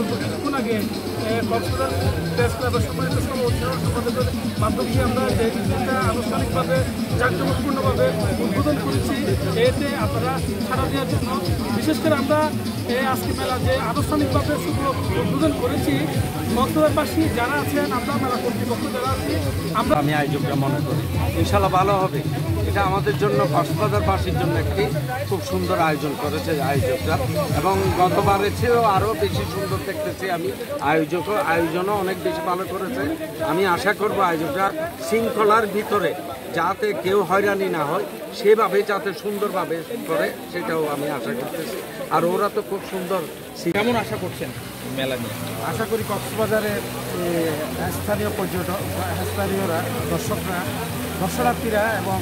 অল্প কিছুক্ষণ আগে কক্সবাজার প্রেস ক্লাবের সম্মানিত সম্পাদকের মাধ্যমে আমরা যে ইভেন্টটা আনুষ্ঠানিকভাবে জাঁকজমকপূর্ণভাবে উদ্বোধন করেছি, এতে আপনারা সাড়া দেওয়ার জন্য বিশেষ করে আমরা আজকে মেলা যে আনুষ্ঠানিকভাবে শুভ উদ্বোধন করেছি, কক্সবাজারবাসী যারা আছেন, আমরা মেলা কর্তৃপক্ষ যারা আছি, আমি আয়োজকটা মনে করি ইনশাল্লাহ ভালো হবে। এটা আমাদের জন্য কক্সবাজারবাসীর জন্য একটি খুব সুন্দর আয়োজন করেছে আয়োজকরা, এবং গতবারের চেয়েও আরও বেশি সুন্দর দেখতেছি আমি। আয়োজনও অনেক বেশি ভালো করেছে। আমি আশা করব আয়োজকরা শৃঙ্খলার ভিতরে যাতে কেউ হয়রানি না হয় সেভাবে যাতে সুন্দরভাবে করে, সেটাও আমি আশা করতেছি। আর ওরা তো খুব সুন্দর। কেমন আশা করছেন মেলা নিয়ে? আশা করি কক্সবাজারের স্থানীয় স্থানীয়রা, দর্শনার্থীরা এবং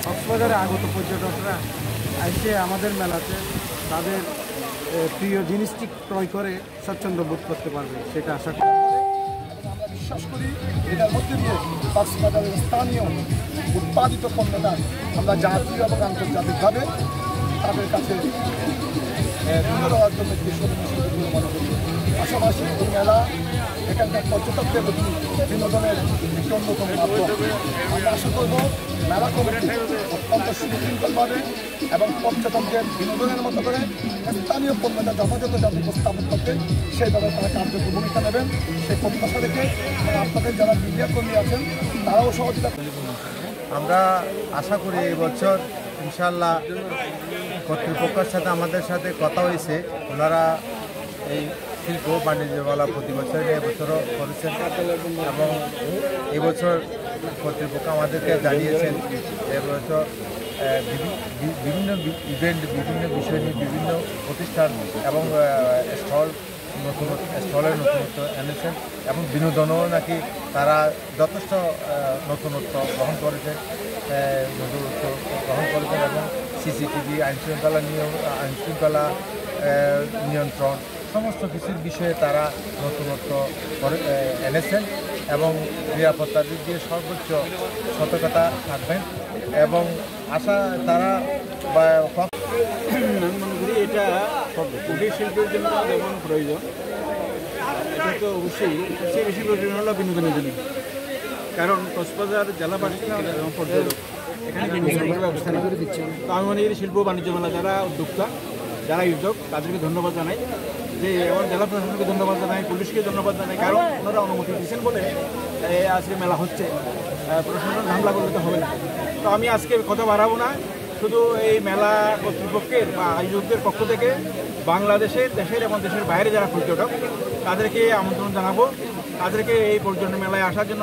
কক্সবাজারে আগত পর্যটকরা এসে আমাদের মেলাতে তাদের প্রিয় জিনিসটি ক্রয় করে স্বচ্ছন্দ বোধ করতে পারবে, সেটা আশা করি। আমরা বিশ্বাস করি এটার মধ্যে দিয়ে কক্সবাজারের স্থানীয় উৎপাদিত পণ্যটা আমরা জাতীয় এবং আন্তর্জাতিকভাবে তাদের কাছে তুলে দেওয়ার জন্য একটি মনে করি। পাশাপাশি এই মেলা এখানকার পর্যটকদের প্রতি বিনোদনের একটি অন্যতম মাধ্যম। আমরা আশা করব মেলা কমিটি অত্যন্ত সুশৃঙ্খলভাবে এবং পর্যটকদের বিনোদনের মতো করে স্থানীয় পণ্যটা যথাযথভাবে উপস্থাপন করতে সেইভাবে তারা কার্যকর ভূমিকা নেবেন, সেই প্রত্যাশা রেখে আপনাদের যারা মিডিয়া কর্মী আছেন তারাও সহযোগিতা করবেন। আমরা আশা করি এই বছর ইনশাল্লাহ কর্তৃপক্ষের সাথে আমাদের সাথে কথা হয়েছে, ওনারা এই শিল্প বাণিজ্য মেলা প্রতি বছর এবছরও করেছেন, এবং এবছর কর্তৃপক্ষ আমাদেরকে জানিয়েছেন এবছর বিভিন্ন ইভেন্ট, বিভিন্ন বিষয় নিয়ে বিভিন্ন প্রতিষ্ঠান এবং স্টলের নতুনত্ব এনেছেন, এবং বিনোদনও নাকি তারা যথেষ্ট নতুনত্ব গ্রহণ করেছেন এবং সিসিটিভি, আইনশৃঙ্খলা নিয়ন্ত্রণ সমস্ত কিছুর বিষয়ে তারা নতুনত্ব এনেছেন, এবং নিরাপত্তার দিক দিয়ে সর্বোচ্চ সতর্কতা থাকবেন। এবং আশা তারা আমি মনে করি এটা কুটির শিল্পের জন্য যেমন প্রয়োজন, এটা তো অবশ্যই সবচেয়ে বেশি প্রয়োজন হলো বিনোদনের জন্য। কারণ কক্সবাজার জেলাবাসী এবং পর্যটক এখানে ব্যবস্থা করে দিচ্ছেন। তো আমি মনে করি শিল্প বাণিজ্য মেলা যারা উদ্যোক্তা, যারা আয়োজক, তাদেরকে ধন্যবাদ জানাই, যে আমার জেলা প্রশাসনকে ধন্যবাদ জানাই, পুলিশকে ধন্যবাদ জানাই, কারণ ওনারা অনুমতি দিচ্ছেন বলে আজকে মেলা হচ্ছে। প্রশাসন ঝামেলা করলে তো হবে না। তো আমি আজকে কথা বাড়াবো না, শুধু এই মেলা কর্তৃপক্ষের বা আয়োজকদের পক্ষ থেকে বাংলাদেশের, দেশের এবং দেশের বাইরে যারা পর্যটক তাদেরকে আমন্ত্রণ জানাবো, তাদেরকে এই পর্যটন মেলায় আসার জন্য